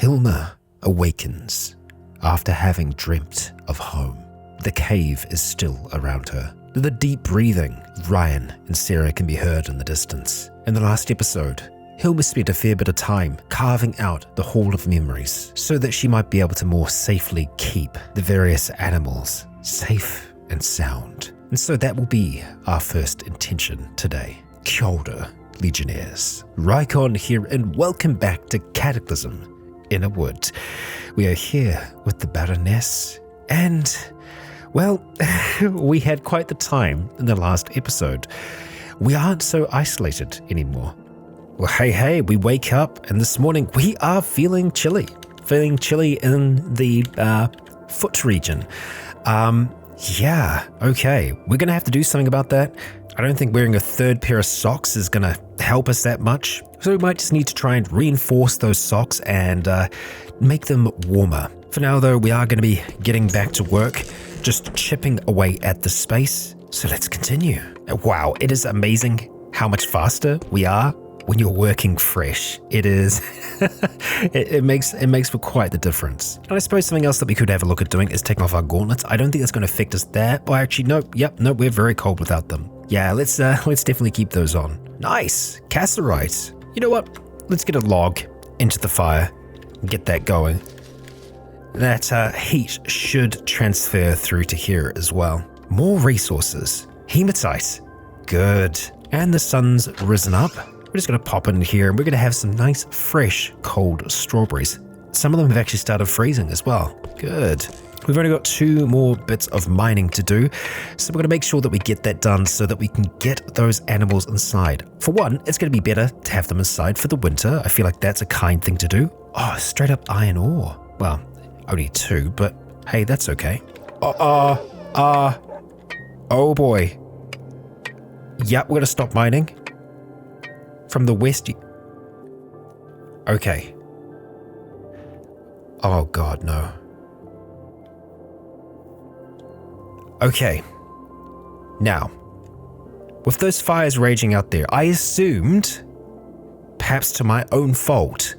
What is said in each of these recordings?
Hilma awakens after having dreamt of home. The cave is still around her. The deep breathing of Ryan and Sarah can be heard in the distance. In the last episode, Hilma spent a fair bit of time carving out the Hall of Memories so that she might be able to more safely keep the various animals safe and sound. And so that will be our first intention today. Kia ora, Legionnaires. Rycon here, and welcome back to Cataclysm, Innawood. We are here with the Baroness, and, well, we had quite the time in the last episode. We aren't so isolated anymore. Well, hey, we wake up, and this morning we are feeling chilly in the foot region. Yeah, okay, we're going to have to do something about that. I don't think wearing a third pair of socks is going to help us that much. So we might just need to try and reinforce those socks and make them warmer. For now, though, we are going to be getting back to work, just chipping away at the space. So let's continue. Wow, it is amazing how much faster we are when you're working fresh. It is, it makes for quite the difference. And I suppose something else that we could have a look at doing is taking off our gauntlets. I don't think that's going to affect us there. Well, actually, nope, we're very cold without them. Yeah, let's definitely keep those on. Nice, cassiterite. You know what? Let's get a log into the fire and get that going. That heat should transfer through to here as well. More resources. Hematite. Good. And the sun's risen up. We're just going to pop in here and we're going to have some nice, fresh, cold strawberries. Some of them have actually started freezing as well. Good. We've only got 2 more bits of mining to do, so we're going to make sure that we get that done so that we can get those animals inside. For one, it's going to be better to have them inside for the winter. I feel like that's a kind thing to do. Oh, straight up iron ore. Well, only 2, but hey, that's okay. Oh boy. Yep, we're going to stop mining. From the west. Okay. Oh god, no. Okay. Now, with those fires raging out there, I assumed, perhaps to my own fault,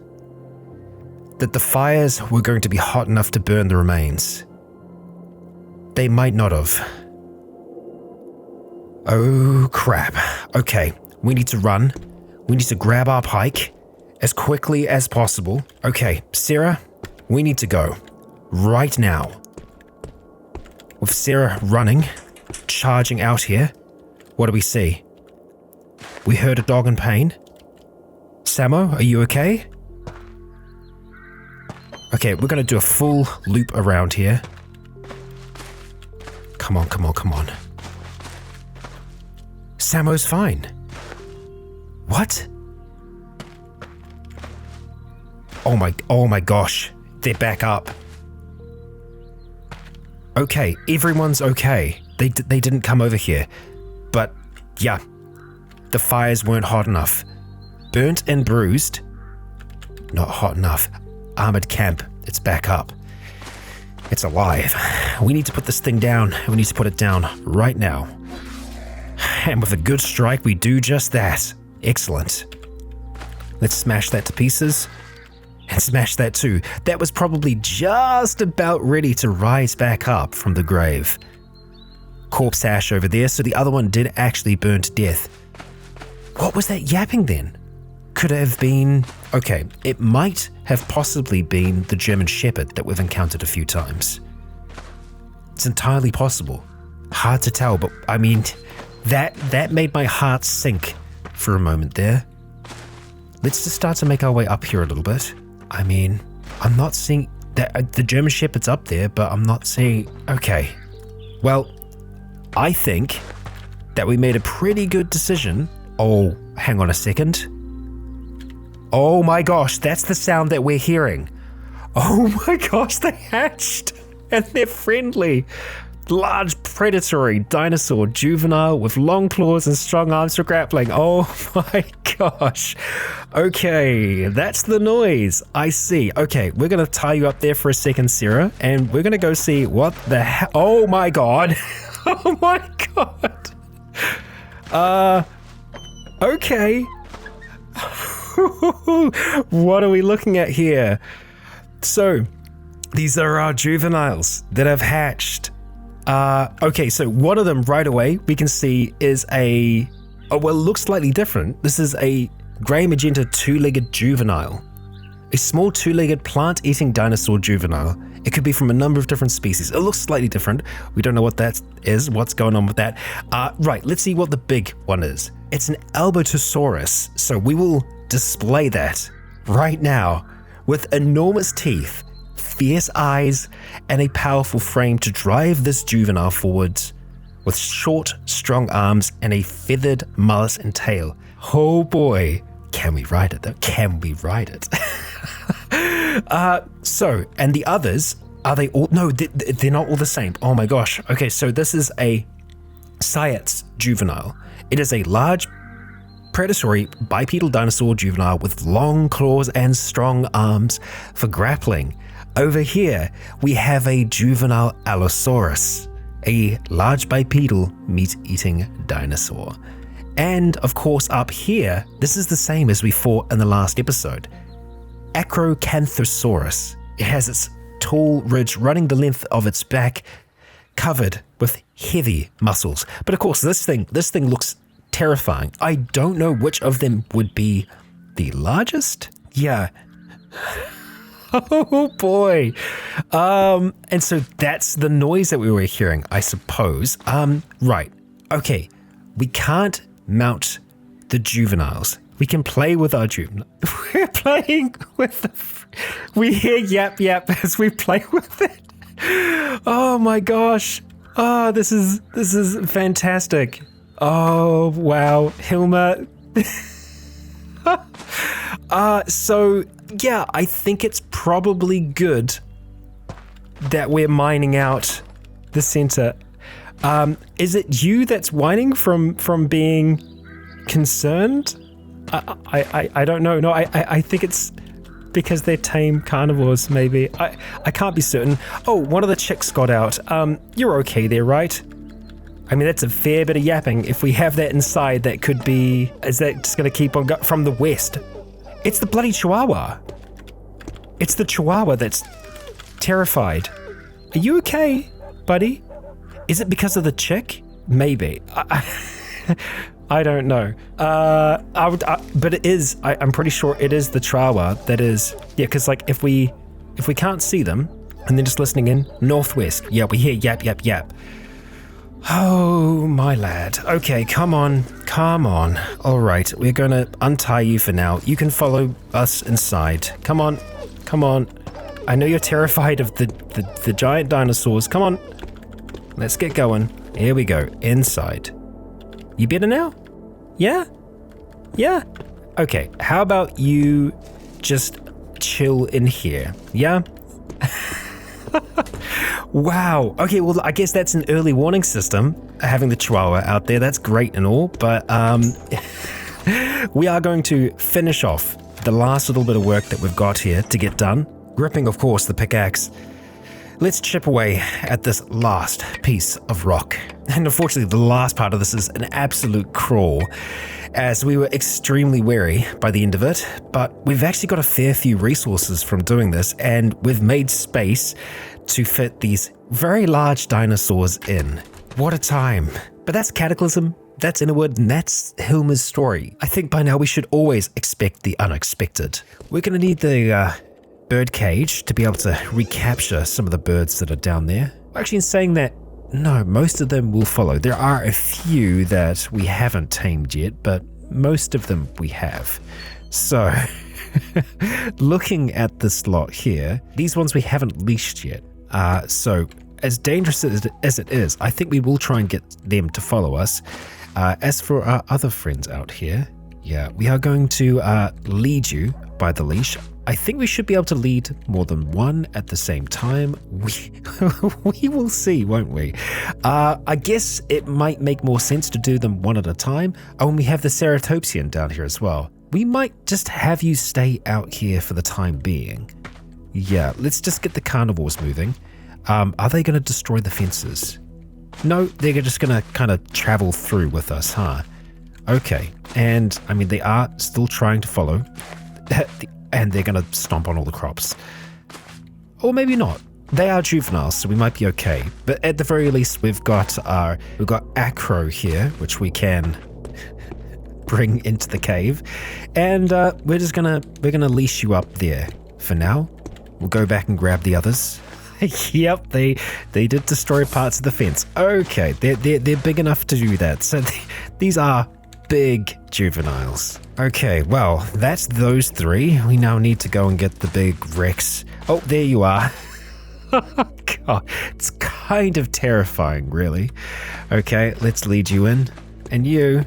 that the fires were going to be hot enough to burn the remains. They might not have. Oh crap. Okay, we need to run. We need to grab our pike as quickly as possible. Okay, Sarah, we need to go right now. With Sarah running, charging out here, what do we see? We heard a dog in pain. Samo, are you okay? Okay, we're going to do a full loop around here. Come on. Samo's fine. What? Oh my gosh. They're back up. Okay, everyone's okay. They didn't come over here. But yeah, the fires weren't hot enough. Burnt and bruised. Not hot enough. Armored camp. It's back up. It's alive. We need to put this thing down. We need to put it down right now. And with a good strike, we do just that. Excellent. Let's smash that to pieces. And smash that too. That was probably just about ready to rise back up from the grave. Corpse ash over there, so the other one did actually burn to death. What was that yapping then? Could it have been... Okay, it might have possibly been the German Shepherd that we've encountered a few times. It's entirely possible. Hard to tell, but I mean, that made my heart sink for a moment there. Let's just start to make our way up here a little bit. I mean, I'm not seeing that the German Shepherd's up there, but I'm not seeing... Okay. Well, I think that we made a pretty good decision. Oh, hang on a second. Oh my gosh, that's the sound that we're hearing. Oh my gosh, they hatched and they're friendly. Large predatory dinosaur juvenile with long claws and strong arms for grappling. Oh my gosh. Okay, that's the noise. I see. Okay, we're going to tie you up there for a second, Sarah, and we're going to go see what the hell. Oh my god. Oh my god. Okay. What are we looking at here? So these are our juveniles that have hatched. Okay, so one of them right away we can see is it looks slightly different. This is a grey magenta two-legged juvenile. A small two-legged plant-eating dinosaur juvenile. It could be from a number of different species. It looks slightly different. We don't know what that is, what's going on with that. Right, let's see what the big one is. It's an Albertosaurus, so we will display that right now with enormous teeth, fierce eyes, and a powerful frame to drive this juvenile forwards with short, strong arms and a feathered mullet and tail. Oh boy, can we ride it though? Can we ride it? And the others, are they all? No, they're not all the same. Oh my gosh. Okay, so this is a Cyats juvenile. It is a large predatory bipedal dinosaur juvenile with long claws and strong arms for grappling. Over here, we have a juvenile Allosaurus, a large bipedal meat-eating dinosaur. And of course up here, this is the same as we fought in the last episode. Acrocanthosaurus. It has its tall ridge running the length of its back, covered with heavy muscles. But of course, this thing looks terrifying. I don't know which of them would be the largest. Yeah. Oh boy. And so that's the noise that we were hearing, I suppose. Right. Okay. We can't mount the juveniles. We can play with our juvenile. We're playing with we hear yap yap as we play with it. Oh my gosh. Oh, this is fantastic. Oh wow, Hilma. So yeah, I think it's probably good that we're mining out the center. Is it you that's whining from being concerned? I don't know. No, I think it's because they're tame carnivores, maybe. I can't be certain. Oh, one of the chicks got out. You're okay there, right? I mean, that's a fair bit of yapping. If we have that inside, that could be... Is that just going to keep on from the west? It's the bloody Chihuahua. It's the Chihuahua that's terrified. Are you okay, buddy? Is it because of the chick? Maybe. I don't know. But it is. I'm pretty sure it is the Chihuahua that is. Yeah, because like if we can't see them and they're just listening in northwest. Yeah, we hear yap yap yap. Oh my lad. Okay, come on. All right, we're gonna untie you for now. You can follow us inside. Come on. I know you're terrified of the giant dinosaurs. Come on. Let's get going. Here we go. Inside. You better now? Yeah? Okay, how about you just chill in here? Yeah? Wow. Okay, well, I guess that's an early warning system, having the Chihuahua out there. That's great and all, but we are going to finish off the last little bit of work that we've got here to get done. Gripping, of course, the pickaxe. Let's chip away at this last piece of rock. And unfortunately, the last part of this is an absolute crawl, as we were extremely wary by the end of it, but we've actually got a fair few resources from doing this, and we've made space to fit these very large dinosaurs in. What a time. But that's Cataclysm, that's Innawood, and that's Hilma's story. I think by now we should always expect the unexpected. We're going to need the bird cage to be able to recapture some of the birds that are down there. Actually, in saying that, no, most of them will follow. There are a few that we haven't tamed yet, but most of them we have. So, looking at this lot here, these ones we haven't leashed yet. So, as dangerous as it is, I think we will try and get them to follow us. As for our other friends out here, yeah, we are going to lead you by the leash. I think we should be able to lead more than one at the same time. We will see, won't we? I guess it might make more sense to do them one at a time. Oh, and we have the Ceratopsian down here as well. We might just have you stay out here for the time being. Yeah, let's just get the carnivores moving. Are they going to destroy the fences? No, they're just going to kind of travel through with us, huh? Okay, and I mean, they are still trying to follow. And they're going to stomp on all the crops. Or maybe not. They are juveniles, so we might be okay. But at the very least, we've got Acro here, which we can bring into the cave. And we're gonna leash you up there for now. We'll go back and grab the others. Yep, they did destroy parts of the fence. Okay, they're big enough to do that. So these are big juveniles. Okay, well, that's those three. We now need to go and get the big Rex. Oh, there you are. God, it's kind of terrifying, really. Okay, let's lead you in. And you're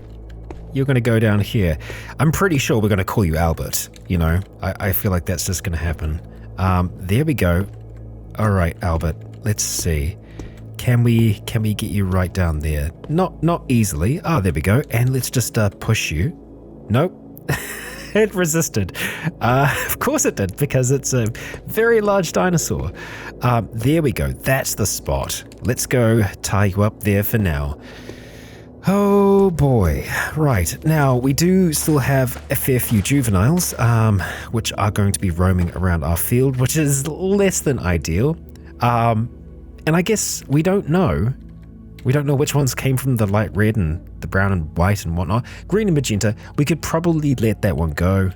going to go down here. I'm pretty sure we're going to call you Albert. You know, I feel like that's just going to happen. There we go. All right, Albert, let's see. Can we get you right down there? Not easily. Oh, there we go. And let's just push you. Nope. It resisted. Of course it did, because it's a very large dinosaur. There we go. That's the spot. Let's go tie you up there for now. Oh boy. Right. Now, we do still have a fair few juveniles, which are going to be roaming around our field, which is less than ideal. And I guess we don't know. We don't know which ones came from the light red and the brown and white and whatnot. Green and magenta, we could probably let that one go.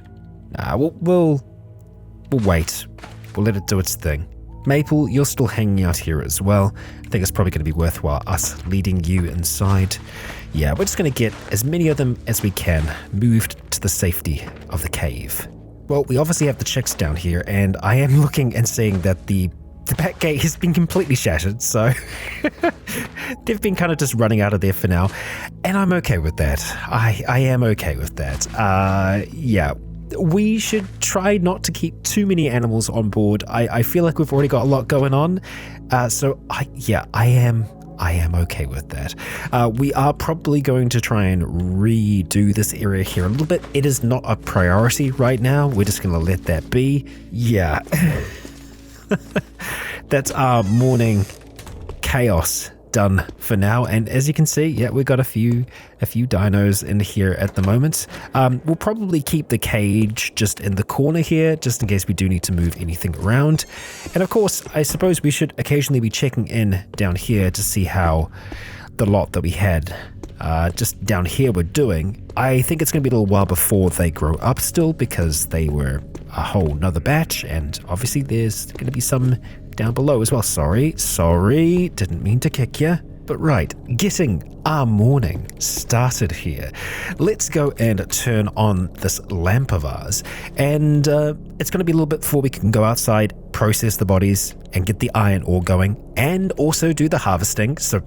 We'll wait. We'll let it do its thing. Maple, you're still hanging out here as well. I think it's probably going to be worthwhile us leading you inside. Yeah, we're just going to get as many of them as we can moved to the safety of the cave. Well, we obviously have the chicks down here, and I am looking and seeing that the back gate has been completely shattered, so they've been kind of just running out of there for now, and I'm okay with that. I am okay with that. Yeah. We should try not to keep too many animals on board. I feel like we've already got a lot going on. So I am okay with that. We are probably going to try and redo this area here a little bit. It is not a priority right now. We're just going to let that be. Yeah. That's our morning chaos done for now, and as you can see, yeah, we've got a few dinos in here at the moment. We'll probably keep the cage just in the corner here, just in case we do need to move anything around. And of course, I suppose we should occasionally be checking in down here to see how the lot that we had just down here were doing. I think it's going to be a little while before they grow up still, because they were a whole nother batch, and obviously there's going to be some down below as well. Sorry, didn't mean to kick you. But right, getting our morning started here. Let's go and turn on this lamp of ours, and it's going to be a little bit before we can go outside, process the bodies, and get the iron ore going, and also do the harvesting. So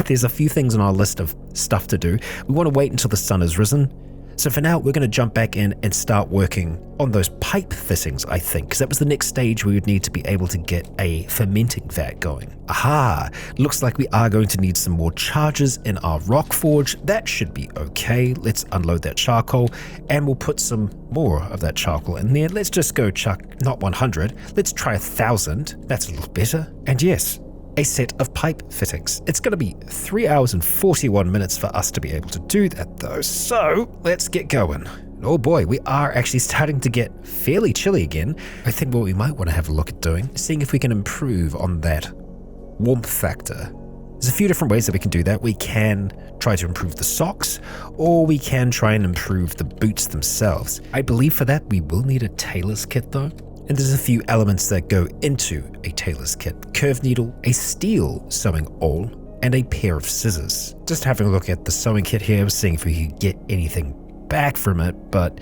there's a few things on our list of stuff to do. We want to wait until the sun has risen. So for now, we're going to jump back in and start working on those pipe fittings, I think, because that was the next stage we would need to be able to get a fermenting vat going. Aha! Looks like we are going to need some more charges in our rock forge. That should be okay. Let's unload that charcoal, and we'll put some more of that charcoal in there. Let's just go chuck, not 100, let's try 1,000. That's a little better. And yes, a set of pipe fittings. It's going to be 3 hours and 41 minutes for us to be able to do that though, so let's get going. Oh boy, we are actually starting to get fairly chilly again. I think what we might want to have a look at doing is seeing if we can improve on that warmth factor. There's a few different ways that we can do that. We can try to improve the socks, or we can try and improve the boots themselves. I believe for that we will need a tailor's kit though. And there's a few elements that go into a tailor's kit. Curved needle, a steel sewing awl, and a pair of scissors. Just having a look at the sewing kit here, seeing if we could get anything back from it, but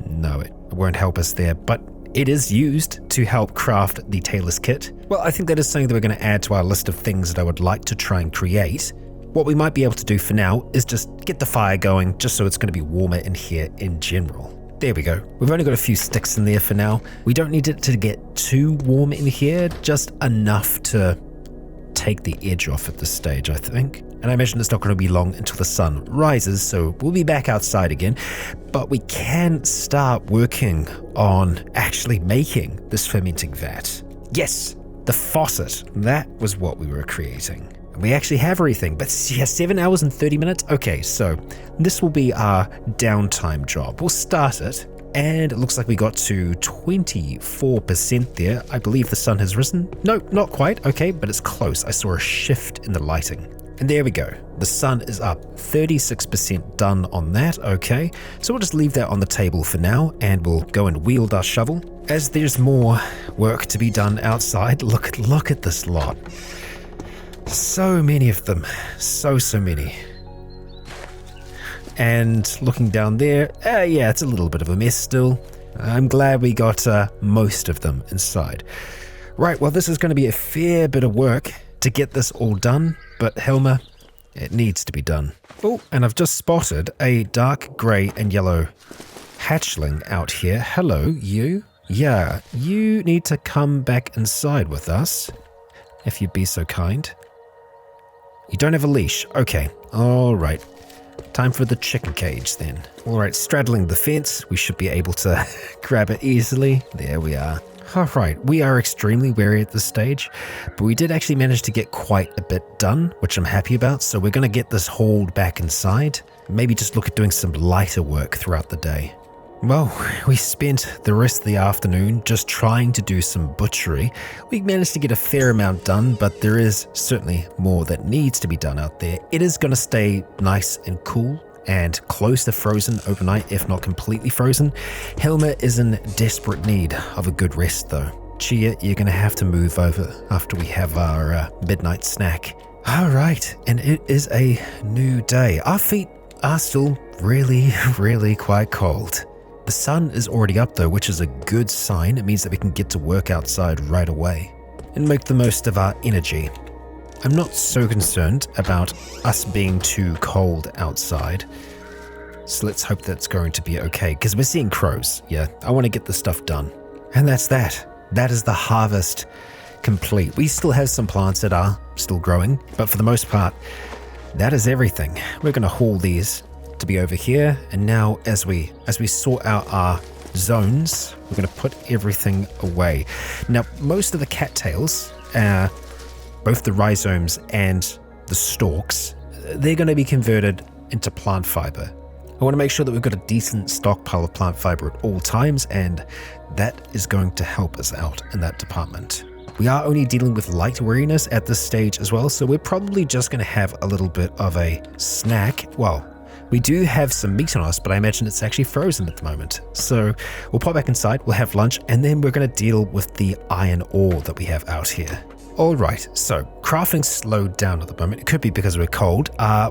no, it won't help us there. But it is used to help craft the tailor's kit. Well, I think that is something that we're going to add to our list of things that I would like to try and create. What we might be able to do for now is just get the fire going, just so it's going to be warmer in here in general. There we go. We've only got a few sticks in there for now. We don't need it to get too warm in here, just enough to take the edge off at this stage, I think. And I imagine it's not going to be long until the sun rises, so we'll be back outside again. But we can start working on actually making this fermenting vat. Yes, the faucet. That was what we were creating. We actually have everything, but yeah, 7 hours and 30 minutes? Okay, so this will be our downtime job. We'll start it, and it looks like we got to 24% there. I believe the sun has risen. No, not quite. Okay, but it's close. I saw a shift in the lighting. And there we go. The sun is up. 36% done on that. Okay, so we'll just leave that on the table for now, and we'll go and wield our shovel. As there's more work to be done outside, look at this lot. So many of them. So many. And looking down there, yeah, it's a little bit of a mess still. I'm glad we got most of them inside. Right, well, this is going to be a fair bit of work to get this all done, but Hilma, it needs to be done. Oh, and I've just spotted a dark grey and yellow hatchling out here. Hello, you. Yeah, you need to come back inside with us, if you'd be so kind. You don't have a leash. Okay, all right. Time for the chicken cage then. All right, straddling the fence, we should be able to grab it easily. There we are. All right, we are extremely wary at this stage, but we did actually manage to get quite a bit done, which I'm happy about. So we're going to get this hauled back inside. Maybe just look at doing some lighter work throughout the day. Well, we spent the rest of the afternoon just trying to do some butchery. We managed to get a fair amount done, but there is certainly more that needs to be done out there. It is going to stay nice and cool and close to frozen overnight, if not completely frozen. Hilma is in desperate need of a good rest though. Chia, you're going to have to move over after we have our midnight snack. All right, and it is a new day. Our feet are still really quite cold. The sun is already up though, which is a good sign. It means that we can get to work outside right away and make the most of our energy. I'm not so concerned about us being too cold outside, so let's hope that's going to be okay, because we're seeing crows. Yeah, I want to get the stuff done. And that's that. That is the harvest complete. We still have some plants that are still growing, but for the most part, that is everything. We're going to haul these to be over here, and now as we sort out our zones, we're going to put everything away. Now, most of the cattails, both the rhizomes and the stalks, they're going to be converted into plant fiber. I want to make sure that we've got a decent stockpile of plant fiber at all times, and that is going to help us out in that department. We are only dealing with light weariness at this stage as well, so we're probably just going to have a little bit of a snack. Well, we do have some meat on us, but I imagine it's actually frozen at the moment. So we'll pop back inside, we'll have lunch, and then we're going to deal with the iron ore that we have out here. Alright, so crafting slowed down at the moment. It could be because we're cold.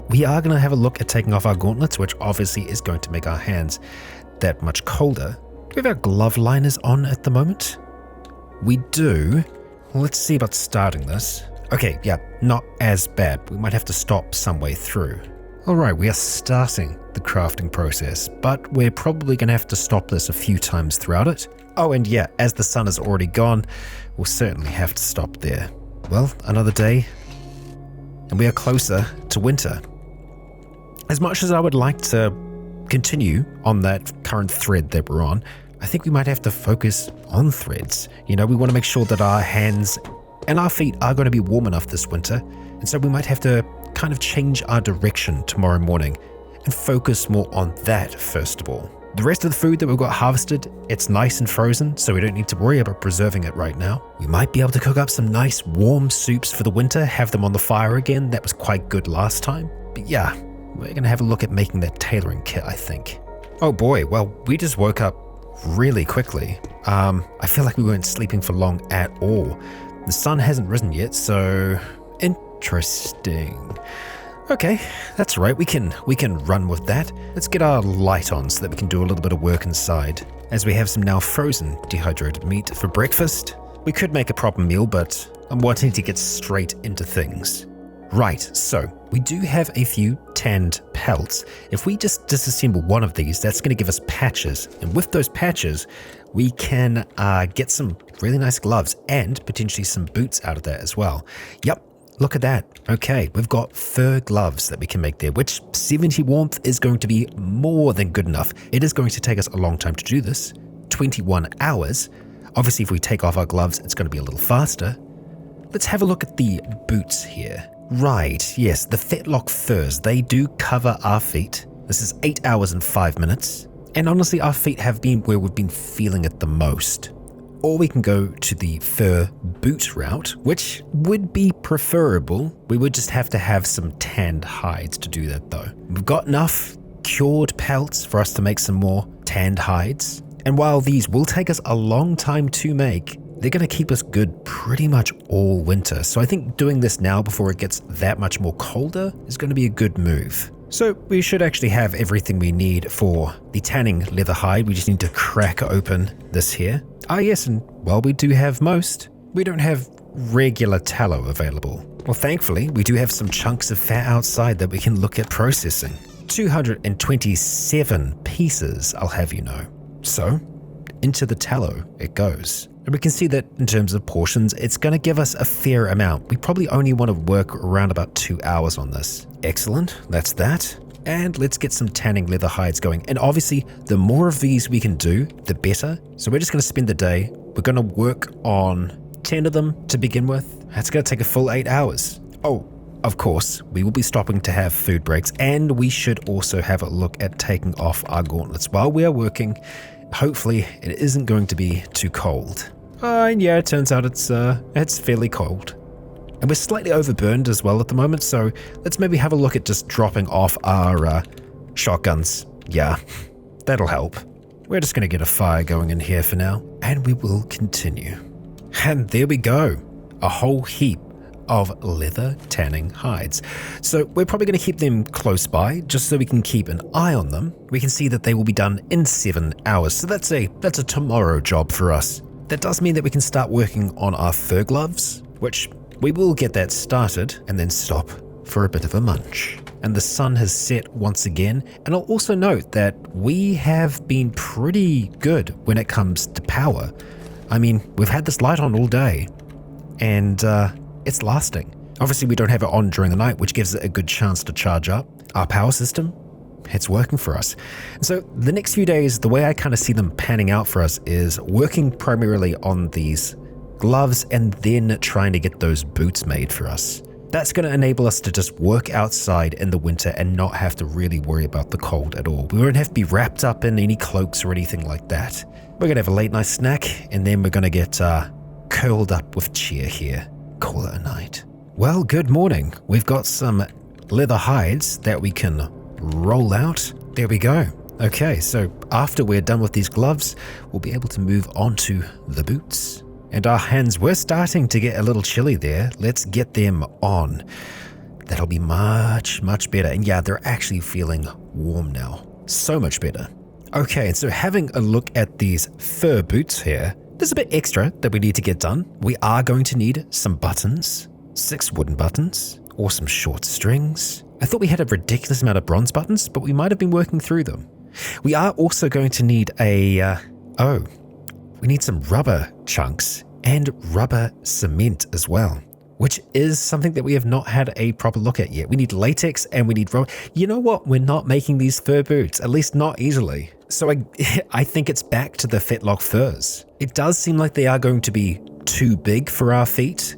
We are going to have a look at taking off our gauntlets, which obviously is going to make our hands that much colder. Do we have our glove liners on at the moment? We do. Well, let's see about starting this. Okay, yeah, not as bad. We might have to stop some way through. Alright, we are starting the crafting process, but we're probably going to have to stop this a few times throughout it. Oh, and yeah, as the sun is already gone, we'll certainly have to stop there. Well, another day, and we are closer to winter. As much as I would like to continue on that current thread that we're on, I think we might have to focus on threads. You know, we want to make sure that our hands and our feet are going to be warm enough this winter, and so we might have to kind of change our direction tomorrow morning and focus more on that first of all. The rest of the food that we've got harvested, it's nice and frozen, so we don't need to worry about preserving it right now. We might be able to cook up some nice warm soups for the winter, have them on the fire again. That was quite good last time. But yeah, we're going to have a look at making that tailoring kit, I think. Oh boy, well, we just woke up really quickly. I feel like we weren't sleeping for long at all. The sun hasn't risen yet, so interesting. Okay, that's right, we can run with that. Let's get our light on so that we can do a little bit of work inside. As we have some now frozen dehydrated meat for breakfast. We could make a proper meal, but I'm wanting to get straight into things. Right, so we do have a few tanned pelts. If we just disassemble one of these, that's going to give us patches. And with those patches, we can get some really nice gloves and potentially some boots out of that as well. Yep. Look at that. Okay, we've got fur gloves that we can make there, which 70 warmth is going to be more than good enough. It is going to take us a long time to do this, 21 hours. Obviously, if we take off our gloves, it's going to be a little faster. Let's have a look at the boots here. Right, yes, the fetlock furs, they do cover our feet. This is 8 hours and 5 minutes. And honestly, our feet have been where we've been feeling it the most. Or we can go to the fur boot route, which would be preferable. We would just have to have some tanned hides to do that though. We've got enough cured pelts for us to make some more tanned hides. And while these will take us a long time to make, they're going to keep us good pretty much all winter. So I think doing this now before it gets that much more colder is going to be a good move. So we should actually have everything we need for the tanning leather hide. We just need to crack open this here. Ah yes, and while we do have most, we don't have regular tallow available. Well, thankfully, we do have some chunks of fat outside that we can look at processing. 227 pieces, I'll have you know. So, into the tallow it goes. And we can see that in terms of portions, it's going to give us a fair amount. We probably only want to work around about 2 hours on this. Excellent, that's that. And let's get some tanning leather hides going. And obviously, the more of these we can do, the better. So we're just going to spend the day. We're going to work on 10 of them to begin with. That's going to take a full 8 hours. Oh, of course, we will be stopping to have food breaks. And we should also have a look at taking off our gauntlets while we are working. Hopefully, it isn't going to be too cold. And yeah, it turns out it's fairly cold. And we're slightly overburned as well at the moment, so let's maybe have a look at just dropping off our shotguns. Yeah, that'll help. We're just going to get a fire going in here for now, and we will continue. And there we go, a whole heap of leather tanning hides. So we're probably going to keep them close by, just so we can keep an eye on them. We can see that they will be done in 7 hours, so that's a tomorrow job for us. That does mean that we can start working on our fur gloves, which we will get that started and then stop for a bit of a munch. And the sun has set once again. And I'll also note that we have been pretty good when it comes to power. I mean, we've had this light on all day and it's lasting. Obviously, we don't have it on during the night, which gives it a good chance to charge up. Our power system, it's working for us. And so the next few days, the way I kind of see them panning out for us is working primarily on these gloves and then trying to get those boots made for us. That's going to enable us to just work outside in the winter and not have to really worry about the cold at all. We won't have to be wrapped up in any cloaks or anything like that. We're going to have a late night snack and then we're going to get curled up with cheer here. Call it a night. Well, good morning. We've got some leather hides that we can roll out. There we go. Okay, so after we're done with these gloves, we'll be able to move on to the boots. And our hands were starting to get a little chilly there. Let's get them on. That'll be much, much better. And yeah, they're actually feeling warm now. So much better. Okay, and so having a look at these fur boots here, there's a bit extra that we need to get done. We are going to need some buttons, 6 wooden buttons, or some short strings. I thought we had a ridiculous amount of bronze buttons, but we might have been working through them. We are also going to need we need some rubber chunks and rubber cement as well, which is something that we have not had a proper look at yet. We need latex and we need rubber. You know what? We're not making these fur boots, at least not easily. So I think it's back to the fetlock furs. It does seem like they are going to be too big for our feet,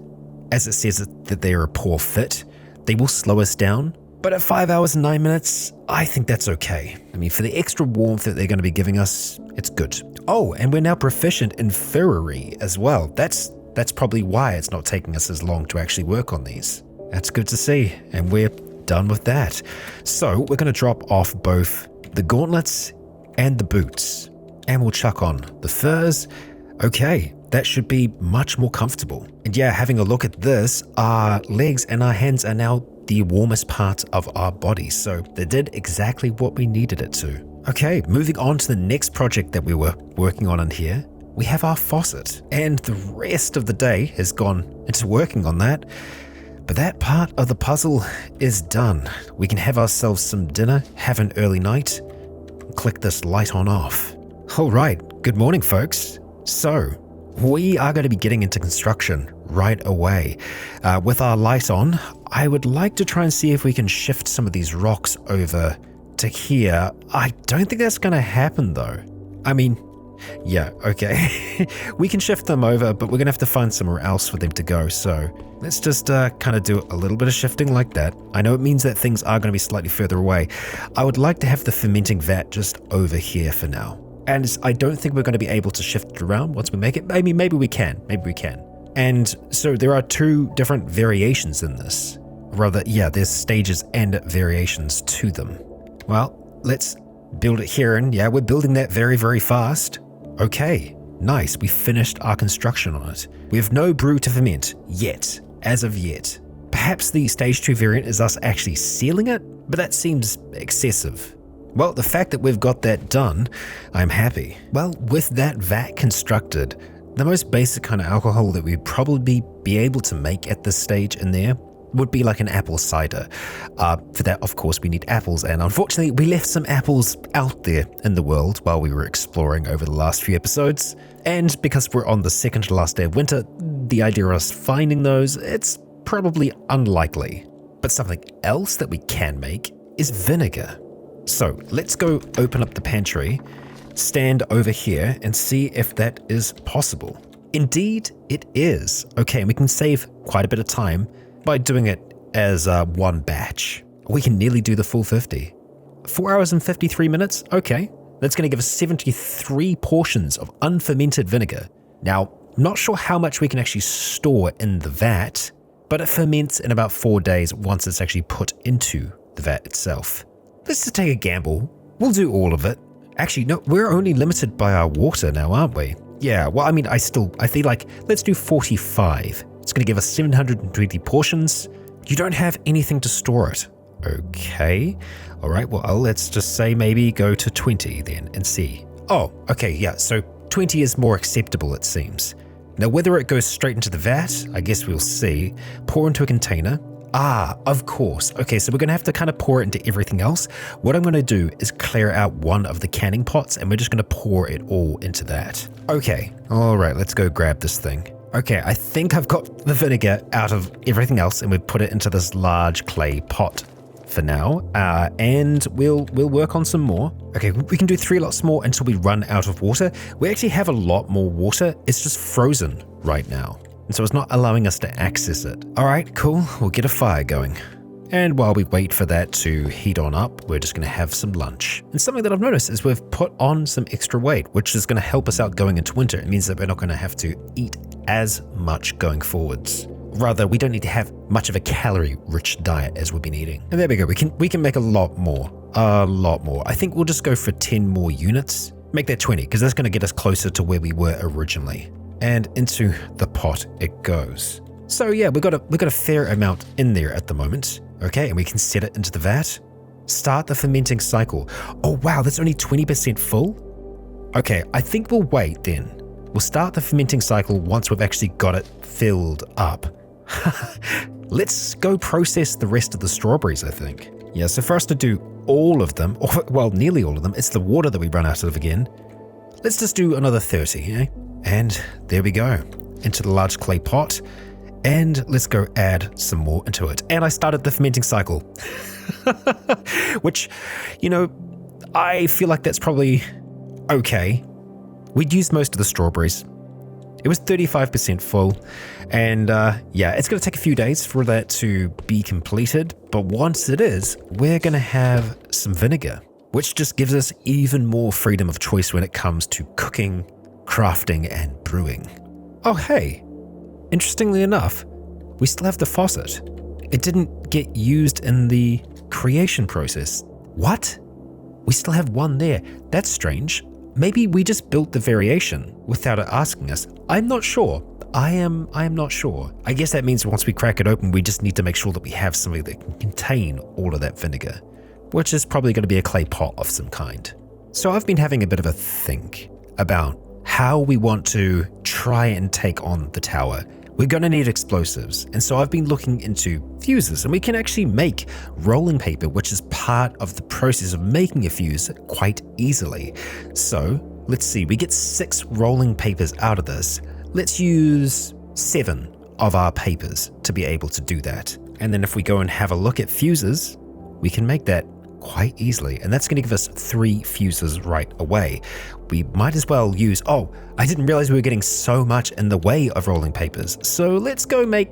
as it says that they are a poor fit. They will slow us down. But at 5 hours and 9 minutes, I think that's okay. I mean, for the extra warmth that they're going to be giving us, it's good. Oh, and we're now proficient in furry as well. That's probably why it's not taking us as long to actually work on these. That's good to see, and we're done with that. So we're going to drop off both the gauntlets and the boots, and we'll chuck on the furs. Okay, that should be much more comfortable. And yeah, having a look at this, our legs and our hands are now the warmest part of our bodies, so they did exactly what we needed it to. Okay, moving on to the next project that we were working on in here, we have our faucet, and the rest of the day has gone into working on that, but that part of the puzzle is done. We can have ourselves some dinner, have an early night, and click this light on off. All right, good morning, folks. So, we are going to be getting into construction right away. With our light on, I would like to try and see if we can shift some of these rocks over to here. I don't think that's going to happen though. I mean, Yeah, okay. We can shift them over, but we're going to have to find somewhere else for them to go. So let's just kind of do a little bit of shifting like that. I know it means that things are going to be slightly further away. I would like to have the fermenting vat just over here for now. And I don't think we're going to be able to shift it around once we make it. Maybe we can. And so there are 2 different variations in this. Rather, yeah, there's stages and variations to them. Well, let's build it here, and yeah, we're building that very, very fast. Okay, nice, we finished our construction on it. We have no brew to ferment, yet, as of yet. Perhaps the stage 2 variant is us actually sealing it, but that seems excessive. Well, the fact that we've got that done, I'm happy. Well, with that vat constructed, the most basic kind of alcohol that we'd probably be able to make at this stage in there would be like an apple cider. For that, of course, we need apples, and unfortunately, we left some apples out there in the world while we were exploring over the last few episodes. And because we're on the second to last day of winter, the idea of us finding those, it's probably unlikely. But something else that we can make is vinegar. So let's go open up the pantry, stand over here, and see if that is possible. Indeed, it is. Okay, and we can save quite a bit of time by doing it as one batch. We can nearly do the full 50. 4 hours and 53 minutes? Okay, that's going to give us 73 portions of unfermented vinegar. Now, not sure how much we can actually store in the vat, but it ferments in about 4 days once it's actually put into the vat itself. Let's just take a gamble. We'll do all of it. Actually, no, we're only limited by our water now, aren't we? Yeah, well, I mean, I feel like, let's do 45. It's going to give us 720 portions. You don't have anything to store it. Okay. All right, well, let's just say maybe go to 20 then and see. Oh, okay, yeah, so 20 is more acceptable, it seems. Now, whether it goes straight into the vat, I guess we'll see. Pour into a container. Ah, of course. Okay, so we're going to have to kind of pour it into everything else. What I'm going to do is clear out one of the canning pots, and we're just going to pour it all into that. Okay, all right, let's go grab this thing. Okay, I think I've got the vinegar out of everything else, and we've put it into this large clay pot for now, and we'll work on some more. Okay, we can do 3 lots more until we run out of water. We actually have a lot more water. It's just frozen right now, and so it's not allowing us to access it. All right, cool. We'll get a fire going. And while we wait for that to heat on up, we're just going to have some lunch. And something that I've noticed is we've put on some extra weight, which is going to help us out going into winter. It means that we're not going to have to eat as much going forwards. Rather, we don't need to have much of a calorie-rich diet as we've been eating. And there we go. We can make a lot more. A lot more. I think we'll just go for 10 more units. Make that 20, because that's going to get us closer to where we were originally. And into the pot it goes. So yeah, we've got a fair amount in there at the moment. Okay, and we can set it into the vat. Start the fermenting cycle. Oh wow, that's only 20% full? Okay, I think we'll wait then. We'll start the fermenting cycle once we've actually got it filled up. Let's go process the rest of the strawberries, I think. Yeah, so for us to do all of them, or well, nearly all of them, it's the water that we run out of again. Let's just do another 30, eh? And there we go, into the large clay pot. And let's go add some more into it. And I started the fermenting cycle, which, you know, I feel like that's probably okay. We'd used most of the strawberries. It was 35% full. And yeah, it's going to take a few days for that to be completed. But once it is, we're going to have some vinegar, which just gives us even more freedom of choice when it comes to cooking, crafting, and brewing. Oh, hey. Interestingly enough, we still have the faucet. It didn't get used in the creation process. What? We still have one there. That's strange. Maybe we just built the variation without it asking us. I'm not sure. I am not sure. I guess that means once we crack it open, we just need to make sure that we have something that can contain all of that vinegar, which is probably going to be a clay pot of some kind. So I've been having a bit of a think about how we want to try and take on the tower. We're going to need explosives, and so I've been looking into fuses, and we can actually make rolling paper, which is part of the process of making a fuse, quite easily. So let's see, we get 6 rolling papers out of this. Let's use 7 of our papers to be able to do that. And then if we go and have a look at fuses, we can make that quite easily, and that's going to give us 3 fuses right away. We might as well use, oh, I didn't realize we were getting so much in the way of rolling papers. So let's go make,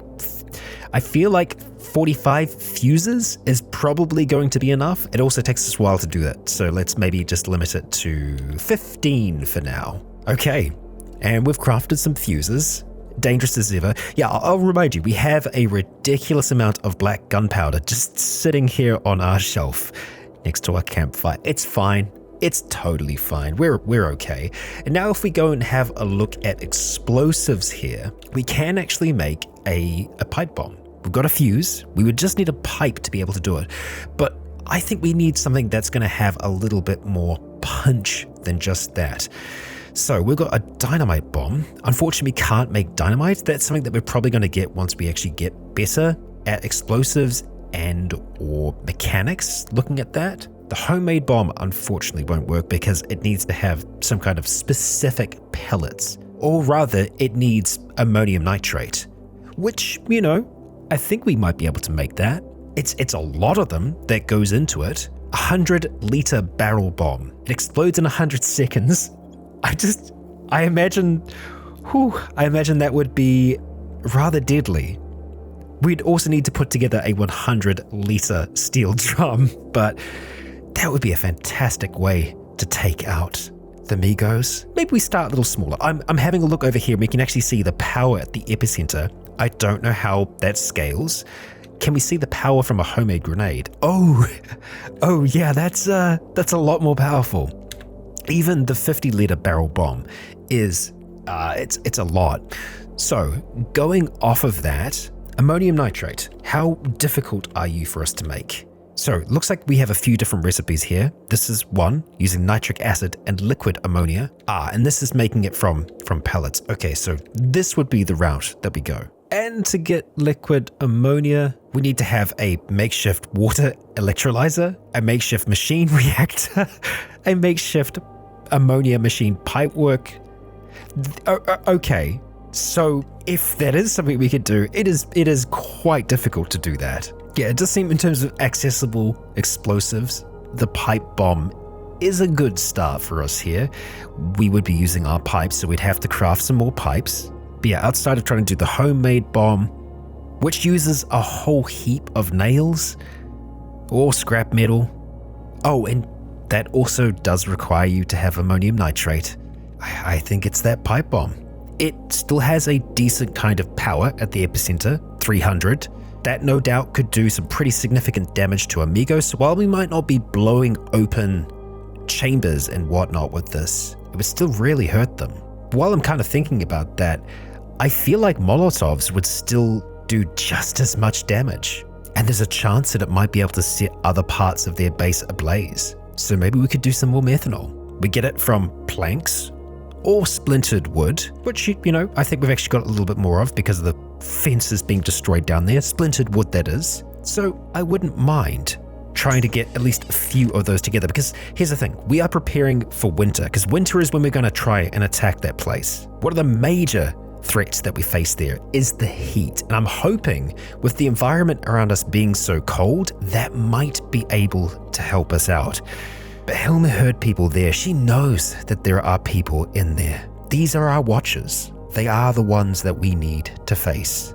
I feel like 45 fuses is probably going to be enough. It also takes us a while to do that. So let's maybe just limit it to 15 for now. Okay, and we've crafted some fuses. Dangerous as ever. Yeah, I'll remind you, we have a ridiculous amount of black gunpowder just sitting here on our shelf next to our campfire. It's fine. It's totally fine. We're okay. And now if we go and have a look at explosives here, we can actually make a pipe bomb. We've got a fuse. We would just need a pipe to be able to do it. But I think we need something that's going to have a little bit more punch than just that. So we've got a dynamite bomb. Unfortunately, we can't make dynamite. That's something that we're probably going to get once we actually get better at explosives and or mechanics looking at that. The homemade bomb unfortunately won't work because it needs to have some kind of specific pellets, or rather it needs ammonium nitrate, which, you know, I think we might be able to make that. It's a lot of them that goes into it. 100-liter barrel bomb. It explodes in 100 seconds. I imagine that would be rather deadly. We'd also need to put together a 100-liter steel drum, but that would be a fantastic way to take out the Migos. Maybe we start a little smaller. I'm having a look over here and we can actually see the power at the epicenter. I don't know how that scales. Can we see the power from a homemade grenade? Oh yeah, that's a lot more powerful. Even the 50-liter barrel bomb is, it's a lot. So going off of that, ammonium nitrate, how difficult are you for us to make? So it looks like we have a few different recipes here. This is one using nitric acid and liquid ammonia. And this is making it from pellets. Okay, so this would be the route that we go. And to get liquid ammonia, we need to have a makeshift water electrolyzer, a makeshift machine reactor, a makeshift ammonia machine pipework. Okay, so if that is something we could do, it is quite difficult to do that. Yeah, it does seem in terms of accessible explosives, the pipe bomb is a good start for us here. We would be using our pipes, so we'd have to craft some more pipes. But yeah, outside of trying to do the homemade bomb, which uses a whole heap of nails or scrap metal. Oh, and that also does require you to have ammonium nitrate. I think it's that pipe bomb. It still has a decent kind of power at the epicenter, 300. That no doubt could do some pretty significant damage to Amigos, so while we might not be blowing open chambers and whatnot with this, it would still really hurt them. While I'm kind of thinking about that, I feel like Molotovs would still do just as much damage. And there's a chance that it might be able to set other parts of their base ablaze. So maybe we could do some more methanol. We get it from planks or splintered wood, which, you know, I think we've actually got a little bit more of because of the fences being destroyed down there. Splintered wood, that is. So I wouldn't mind trying to get at least a few of those together, because here's the thing, we are preparing for winter, because winter is when we're going to try and attack that place. One of the major threats that we face there is the heat, and I'm hoping with the environment around us being so cold, that might be able to help us out. But Hilma heard people there. She knows that there are people in there. These are our watchers. They are the ones that we need to face.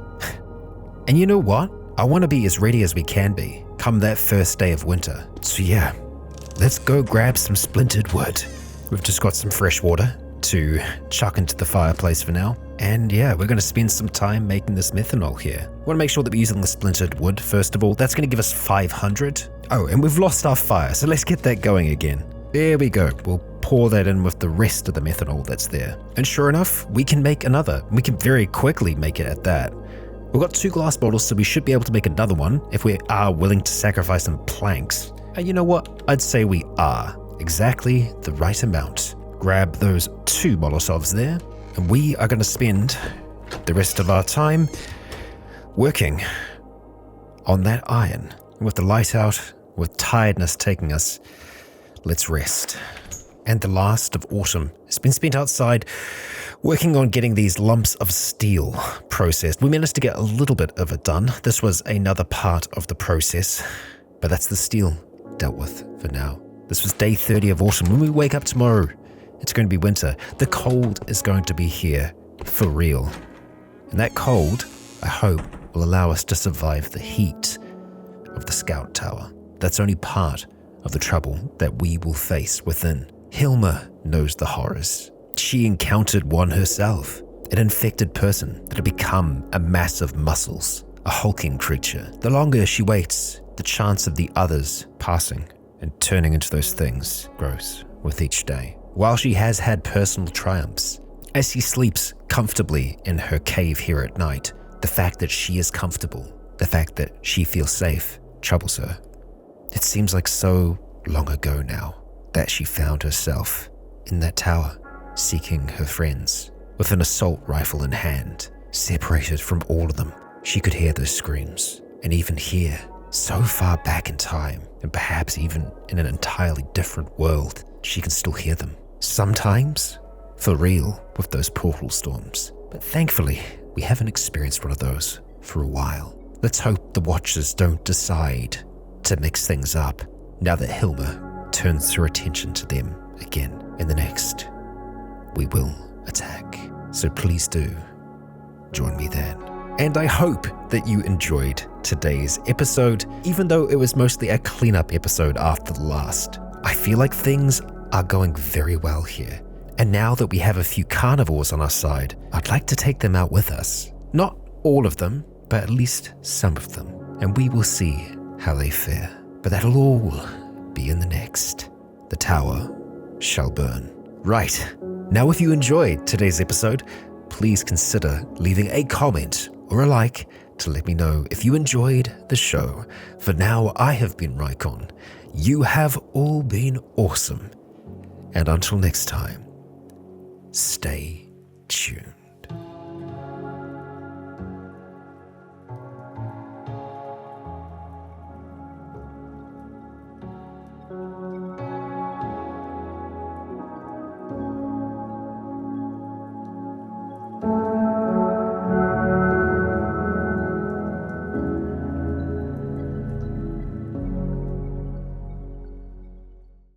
And you know what? I want to be as ready as we can be come that first day of winter. So yeah, let's go grab some splintered wood. We've just got some fresh water to chuck into the fireplace for now. And yeah, we're going to spend some time making this methanol here. We want to make sure that we're using the splintered wood first of all. That's going to give us 500. Oh, and we've lost our fire, so let's get that going again. There we go. We'll pour that in with the rest of the methanol that's there. And sure enough, we can make another. We can very quickly make it at that. We've got 2 glass bottles, so we should be able to make another one if we are willing to sacrifice some planks. And you know what? I'd say we are. Exactly the right amount. Grab those 2 Molotovs there, and we are going to spend the rest of our time working on that iron. With the light out, with tiredness taking us, let's rest. And the last of autumn has been spent outside working on getting these lumps of steel processed. We managed to get a little bit of it done. This was another part of the process, but that's the steel. dealt with for now. This was day 30 of autumn. When we wake up tomorrow, it's going to be winter. The cold is going to be here for real. And that cold, I hope, will allow us to survive the heat of the scout tower. That's only part of the trouble that we will face within. Hilma knows the horrors. She encountered one herself, an infected person that had become a mass of muscles, a hulking creature. The longer she waits, the chance of the others passing and turning into those things grows with each day. While she has had personal triumphs, as she sleeps comfortably in her cave here at night, the fact that she is comfortable, the fact that she feels safe, troubles her. It seems like so long ago now that she found herself in that tower, seeking her friends. With an assault rifle in hand, separated from all of them, she could hear those screams, and even hear, so far back in time, and perhaps even in an entirely different world, she can still hear them. Sometimes, for real, with those portal storms. But thankfully, we haven't experienced one of those for a while. Let's hope the Watchers don't decide to mix things up now that Hilma turns her attention to them again. In the next, we will attack. So please do join me then. And I hope that you enjoyed today's episode, even though it was mostly a cleanup episode after the last. I feel like things are going very well here. And now that we have a few carnivores on our side, I'd like to take them out with us. Not all of them, but at least some of them. And we will see how they fare. But that'll all be in the next. The tower shall burn. Right. Now, if you enjoyed today's episode, please consider leaving a comment or a like to let me know if you enjoyed the show. For now, I have been Rycon. You have all been awesome. And until next time, stay tuned.